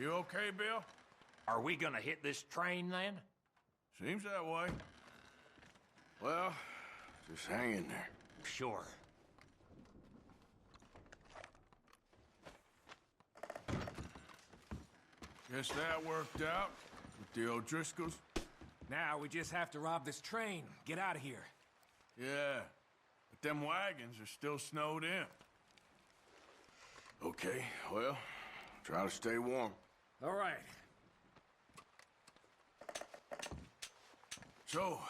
You okay, Bill? Are we gonna hit this train then? Seems that way. Well, just hang in there. Sure. Guess that worked out with the O'Driscolls. Now we just have to rob this train. Get out of here. Yeah, but them wagons are still snowed in. Okay, well, try to stay warm. All right. So,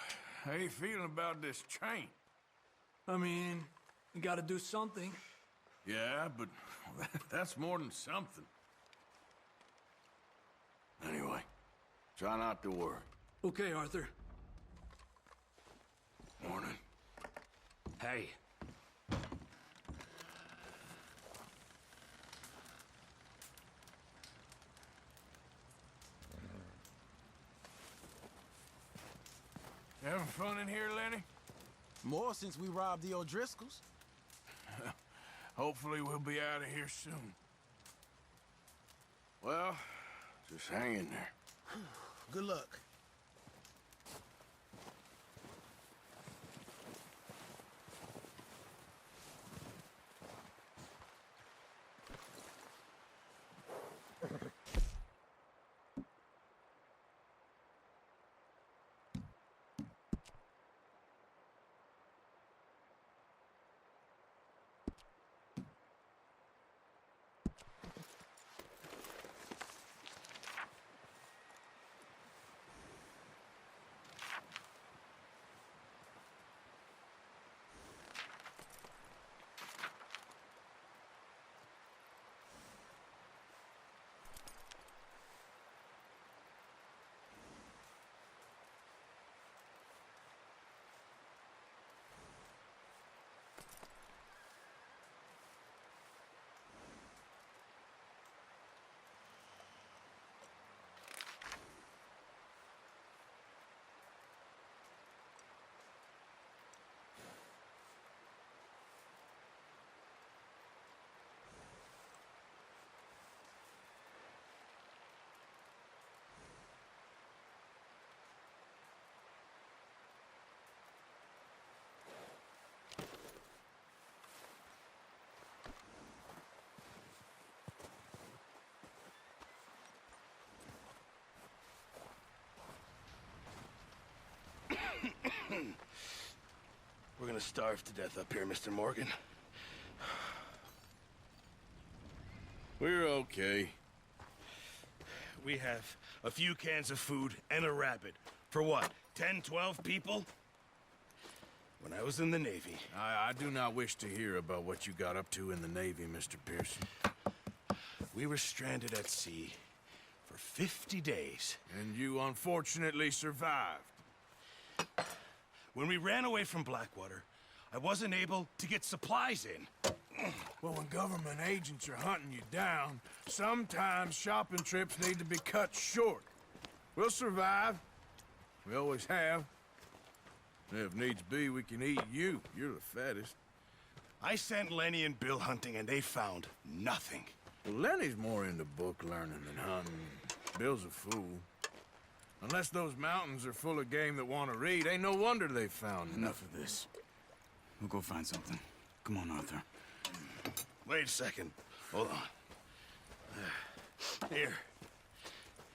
how you feeling about this train? I mean, you gotta do something. Yeah, but that's more than something. Anyway, try not to worry. Okay, Arthur. Morning. Hey, Having fun in here, Lenny? More since we robbed the O'Driscolls. Hopefully we'll be out of here soon. Well, just hang in there. Good luck. We're gonna starve to death up here, Mr. Morgan. We're okay. We have a few cans of food and a rabbit. For what, 10, 12 people? When I was in the Navy... I do not wish to hear about what you got up to in the Navy, Mr. Pearson. We were stranded at sea for 50 days. And you unfortunately survived. When we ran away from Blackwater, I wasn't able to get supplies in. Well, when government agents are hunting you down, sometimes shopping trips need to be cut short. We'll survive. We always have. If needs be, we can eat you. You're the fattest. I sent Lenny and Bill hunting, and they found nothing. Well, Lenny's more into book learning than hunting. Bill's a fool. Unless those mountains are full of game that want to read, ain't no wonder they found Enough of this. We'll go find something. Come on, Arthur. Wait a second. Hold on. Here.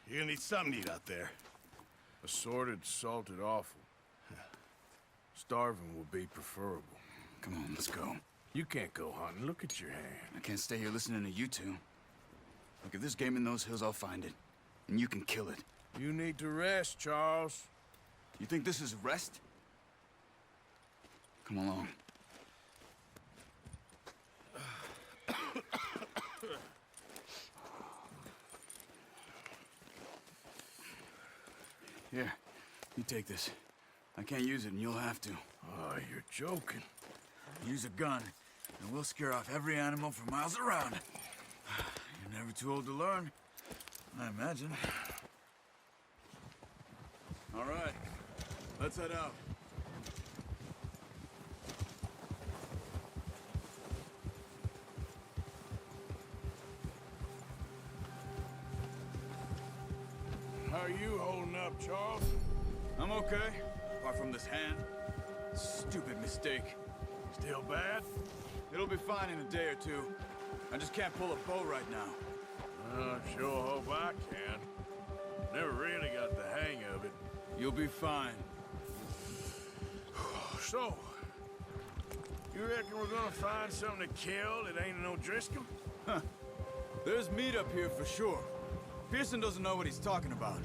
You're gonna need something to eat out there. Assorted, salted offal. Starving will be preferable. Come on, let's go. You can't go hunting. Look at your hand. I can't stay here listening to you two. Look, if there's game in those hills, I'll find it. And you can kill it. You need to rest, Charles. You think this is rest? Come along. Here, you take this. I can't use it, and you'll have to. Oh, you're joking. Use a gun, and we'll scare off every animal for miles around. You're never too old to learn, I imagine. All right, let's head out. are you holding up, Charles? I'm okay, apart from this hand. Stupid mistake. Still bad? It'll be fine in a day or two. I just can't pull a bow right now. I sure hope I can. Never really got the hang of it. You'll be fine. So, you reckon we're gonna find something to kill that ain't an O'Driscoll? There's meat up here for sure. Pearson doesn't know what he's talking about.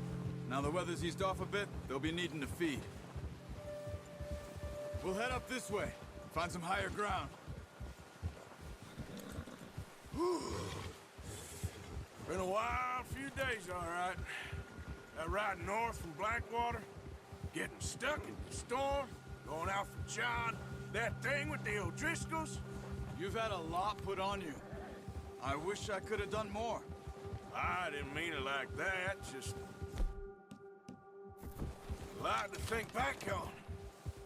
Now the weather's eased off a bit, they'll be needing to feed. We'll head up this way, find some higher ground. Been a wild few days, all right. That ride north from Blackwater, getting stuck in the storm, going out from John, that thing with the O'Driscolls. You've had a lot put on you. I wish I could have done more. I didn't mean it like that, just a lot to think back on.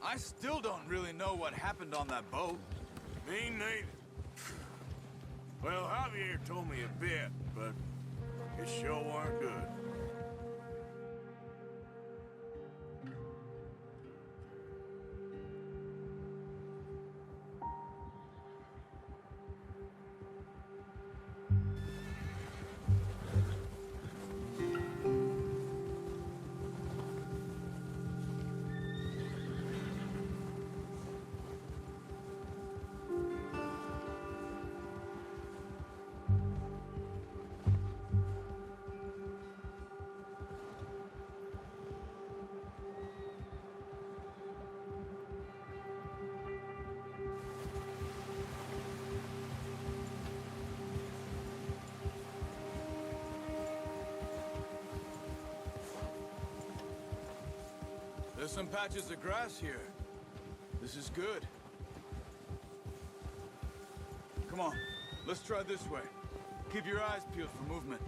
I still don't really know what happened on that boat. Me neither. Well, Javier told me a bit, but it sure weren't good. There's some patches of grass here. This is good. Come on, let's try this way. Keep your eyes peeled for movement.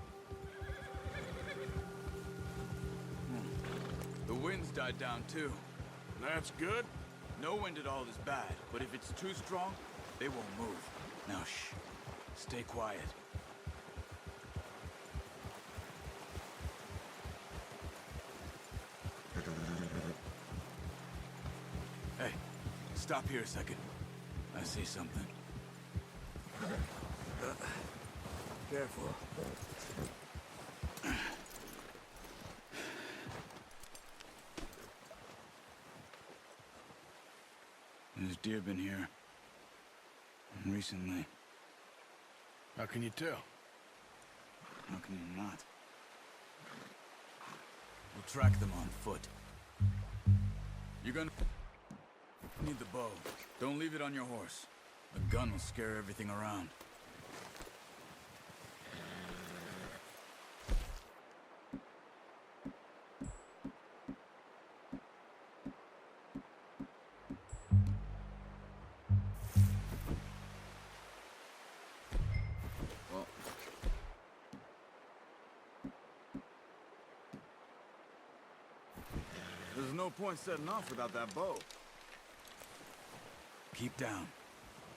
The wind's died down too. That's good. No wind at all is bad, but if it's too strong, they won't move. Now shh, stay quiet. Hey, stop here a second. I see something. Careful. There's deer been here. Recently. How can you tell? How can you not? We'll track them on foot. You're gonna need the bow. Don't leave it on your horse. A gun will scare everything around. Well, there's no point setting off without that bow. Keep down.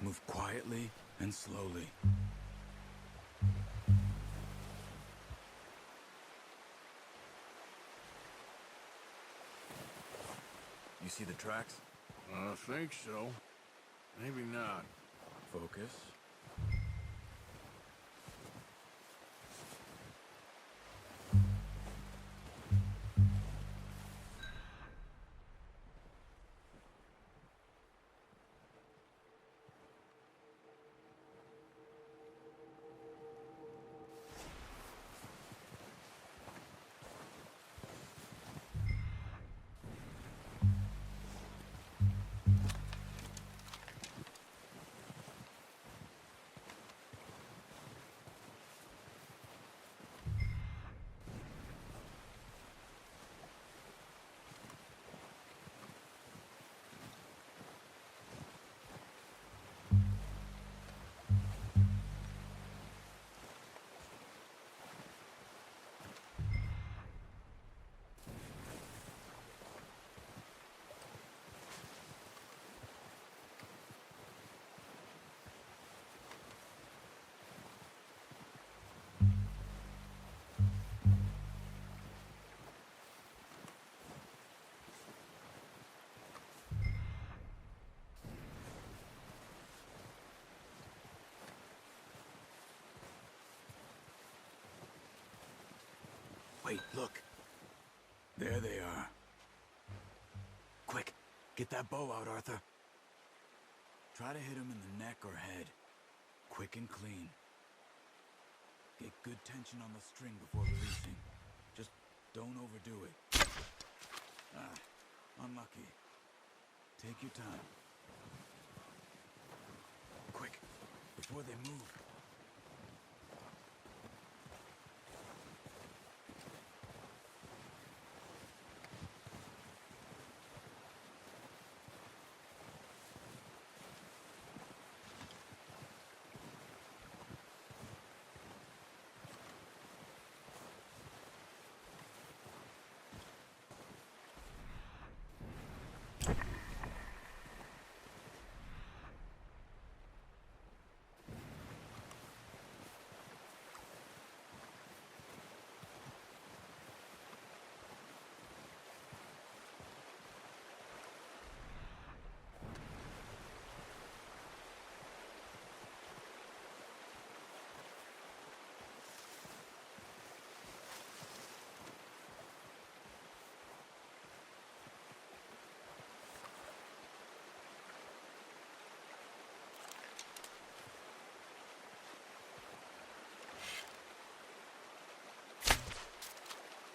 Move quietly and slowly. You see the tracks? I think so. Maybe not. Focus. Wait, look. There they are. Quick, get that bow out, Arthur. Try to hit him in the neck or head. Quick and clean. Get good tension on the string before releasing. Just don't overdo it. Unlucky. Take your time. Quick, before they move.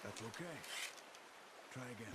That's okay. Try again.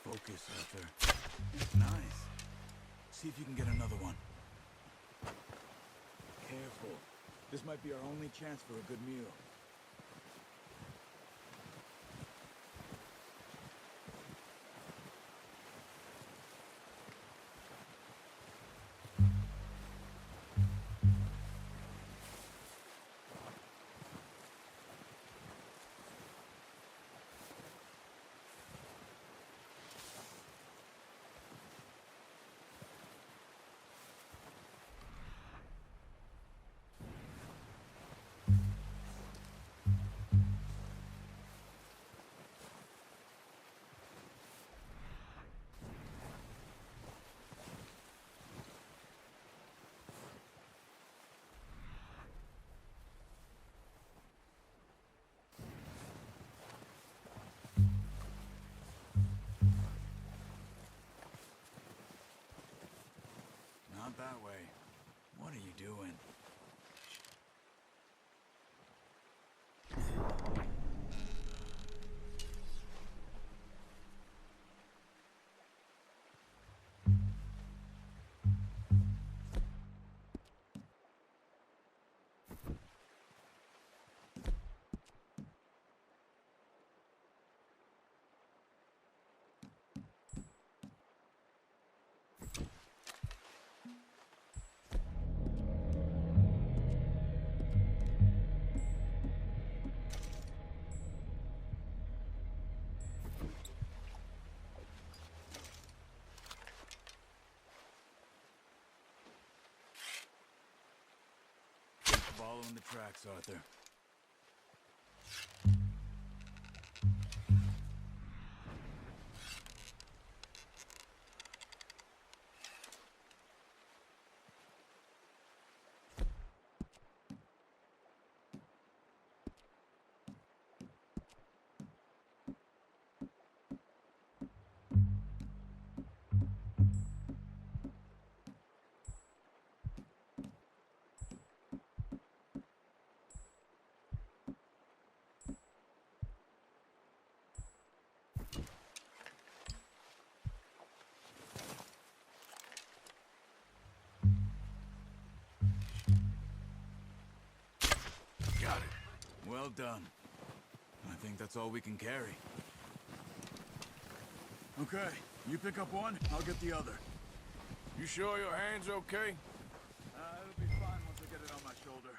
Focus, Arthur. Nice. See if you can get another one. Careful. This might be our only chance for a good meal. Not that way. What are you doing? Following the tracks, Arthur. Got it. Well done. I think that's all we can carry. Okay, you pick up one, I'll get the other. You sure your hand's okay? It'll be fine once I get it on my shoulder.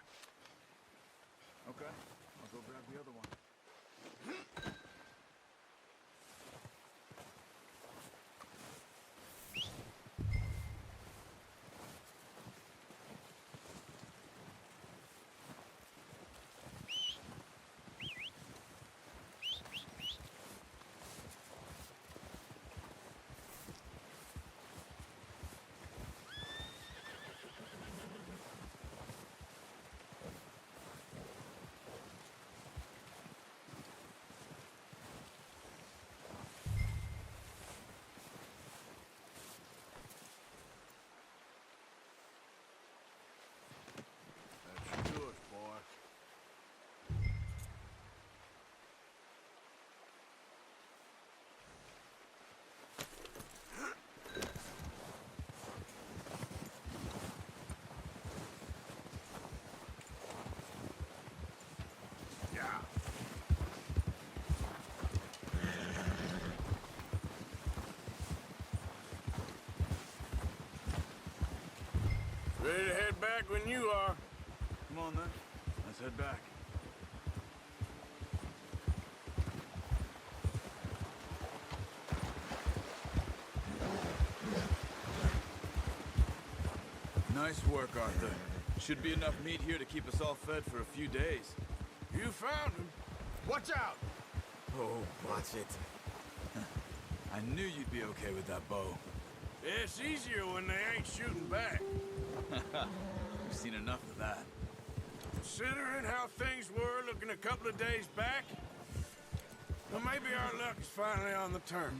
Okay, I'll go grab the other one. That's yours, boy. Yeah. Ready to head back when you are. Come on then, let's head back. Nice work, Arthur. Should be enough meat here to keep us all fed for a few days. You found him. Watch out! Oh, watch it. I knew you'd be okay with that bow. It's easier when they ain't shooting back. We've seen enough of that. Considering how things were looking a couple of days back, well, maybe our luck is finally on the turn.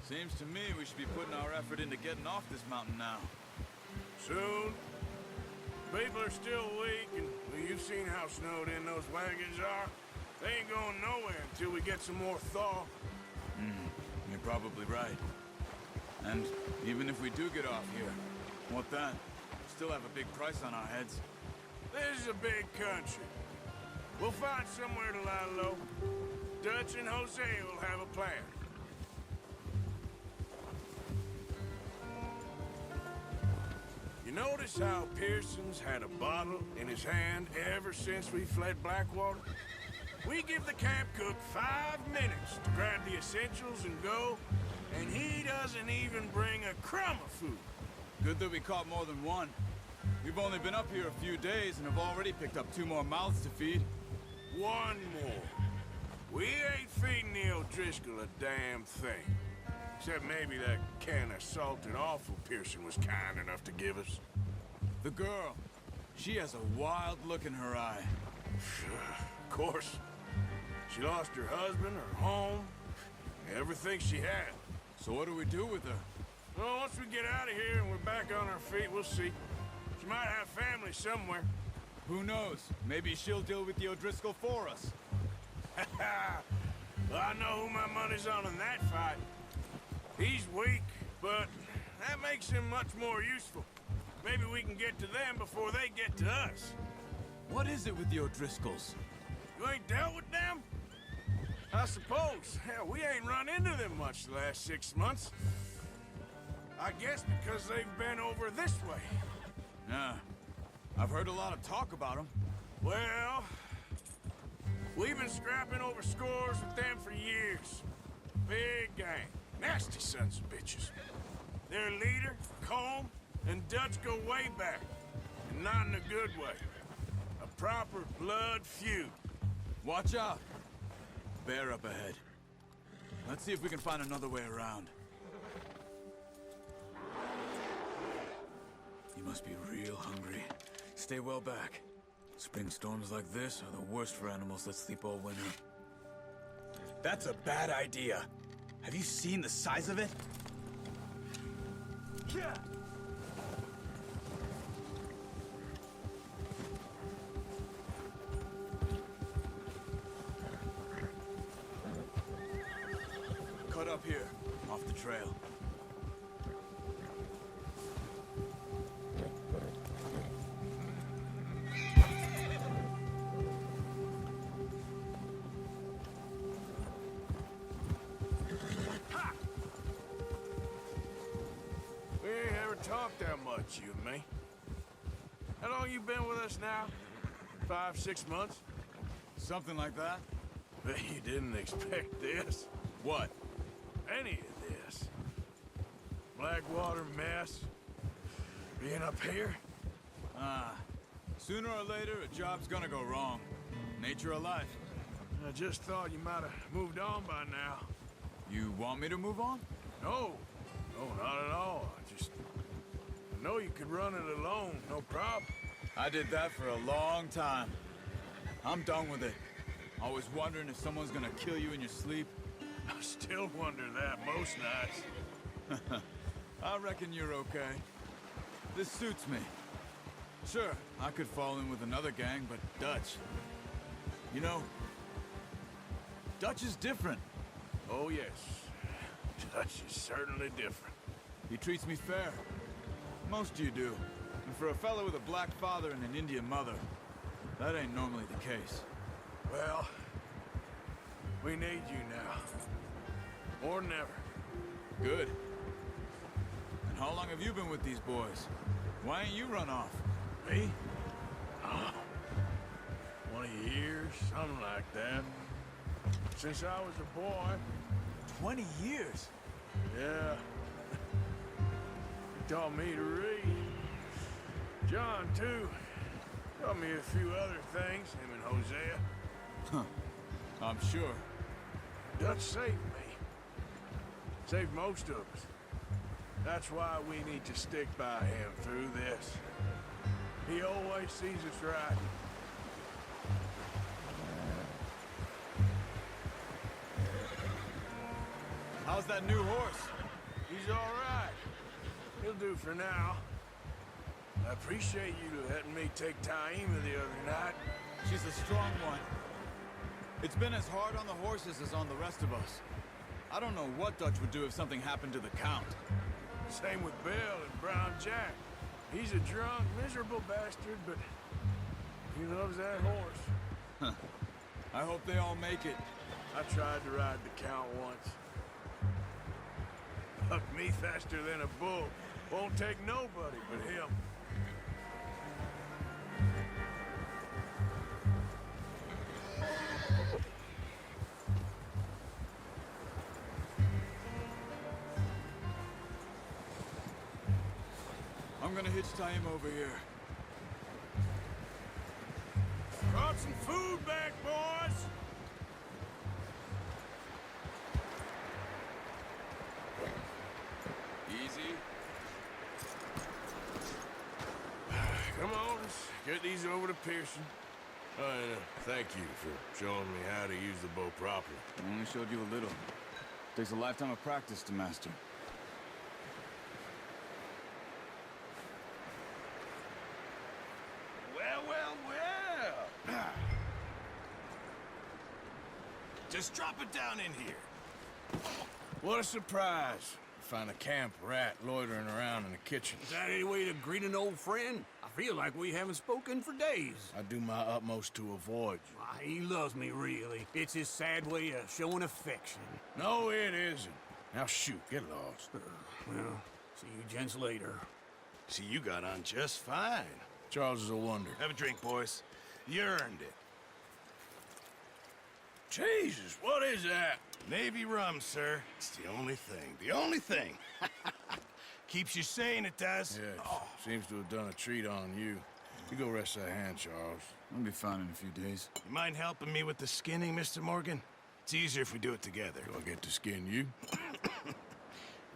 Seems to me we should be putting our effort into getting off this mountain now. Soon. People are still weak, and well, you've seen how snowed in those wagons are. They ain't going nowhere until we get some more thaw. You're probably right. And even if we do get off here, what then? Still have a big price on our heads. This is a big country. We'll find somewhere to lie low. Dutch and Jose will have a plan. You notice how Pearson's had a bottle in his hand ever since we fled Blackwater? We give the camp cook 5 minutes to grab the essentials and go, and he doesn't even bring a crumb of food. Good that we caught more than one. We've only been up here a few days and have already picked up 2 more mouths to feed. One more. We ain't feeding the O'Driscoll a damn thing. Except maybe that can of salted offal Pearson was kind enough to give us. The girl, she has a wild look in her eye. Of course. She lost her husband, her home, everything she had. So what do we do with her? Well, once we get out of here and we're back on our feet, we'll see. She might have family somewhere. Who knows? Maybe she'll deal with the O'Driscoll for us. Well, I know who my money's on in that fight. He's weak, but that makes him much more useful. Maybe we can get to them before they get to us. What is it with the O'Driscolls? You ain't dealt with them? I suppose. Hell, we ain't run into them much the last 6 months. I guess because they've been over this way. Yeah. I've heard a lot of talk about them. Well, we've been scrapping over scores with them for years. Big gang. Nasty sons of bitches. Their leader, Colm, and Dutch go way back. And not in a good way. A proper blood feud. Watch out. Bear up ahead. Let's see if we can find another way around. You must be real hungry. Stay well back. Spring storms like this are the worst for animals that sleep all winter. That's a bad idea. Have you seen the size of it? Yeah. Cut up here, off the trail. It's you and me. How long you been with us now? 5, 6 months? Something like that? Bet you didn't expect this. What? Any of this. Blackwater mess. Being up here. Sooner or later, a job's gonna go wrong. Nature of life. I just thought you might have moved on by now. You want me to move on? No. No, not at all. I know you could run it alone, no problem. I did that for a long time. I'm done with it. Always wondering if someone's gonna kill you in your sleep. I still wonder that most nights. I reckon you're okay. This suits me. Sure, I could fall in with another gang, but Dutch... You know, Dutch is different. Oh, yes. Dutch is certainly different. He treats me fair. Most of you do. And for a fellow with a black father and an Indian mother, that ain't normally the case. Well, we need you now. More than ever. Good. And how long have you been with these boys? Why ain't you run off? Me? Oh, 20 years, something like that. Since I was a boy. 20 years? Yeah. He taught me to read. John, too. Taught me a few other things, him and Hosea. Huh. I'm sure. Dutch saved me. Saved most of us. That's why we need to stick by him through this. He always sees us right. How's that new horse? He's all right. He'll do for now. I appreciate you letting me take Taima the other night. She's a strong one. It's been as hard on the horses as on the rest of us. I don't know what Dutch would do if something happened to the Count. Same with Bill and Brown Jack. He's a drunk, miserable bastard, but he loves that horse. I hope they all make it. I tried to ride the Count once. Bucked me faster than a bull. Won't take nobody but him. I'm gonna hitch Taima over here. Brought some food back, boys! Easy. Come on, let's get these over to Pearson. Thank you for showing me how to use the bow properly. I only showed you a little. Takes a lifetime of practice to master. Well, well, well. Just drop it down in here. What a surprise. Find a camp rat loitering around in the kitchen. Is that any way to greet an old friend? I feel like we haven't spoken for days. I do my utmost to avoid you. Why, he loves me, really. It's his sad way of showing affection. No, it isn't. Now shoot, get lost. Well, see you gents later. See, you got on just fine. Charles is a wonder. Have a drink, boys. You earned it. Jesus, what is that? Navy rum, sir. It's the only thing. The only thing. Keeps you sane, it does. Yes, seems to have done a treat on you. You go rest that hand, Charles. I'll be fine in a few days. You mind helping me with the skinning, Mr. Morgan? It's easier if we do it together. Do I get to skin you?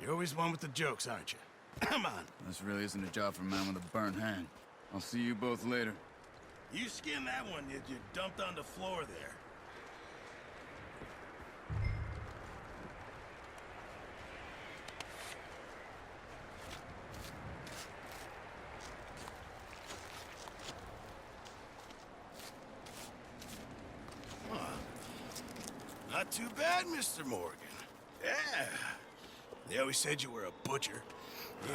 You're always one with the jokes, aren't you? Come on. This really isn't a job for a man with a burnt hand. I'll see you both later. You skin that one you dumped on the floor there. Not too bad, Mr. Morgan. Yeah. They always said you were a butcher.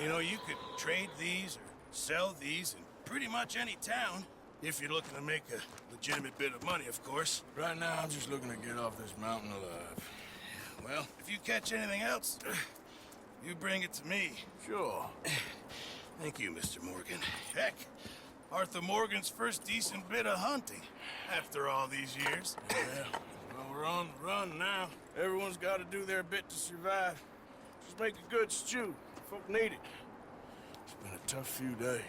You know, you could trade these or sell these in pretty much any town, if you're looking to make a legitimate bit of money, of course. Right now, I'm just looking to get off this mountain alive. Well, if you catch anything else, you bring it to me. Sure. Thank you, Mr. Morgan. Heck, Arthur Morgan's first decent bit of hunting after all these years. Yeah, well, we're on the run now. Everyone's got to do their bit to survive. Just make a good stew. Folk need it. It's been a tough few days.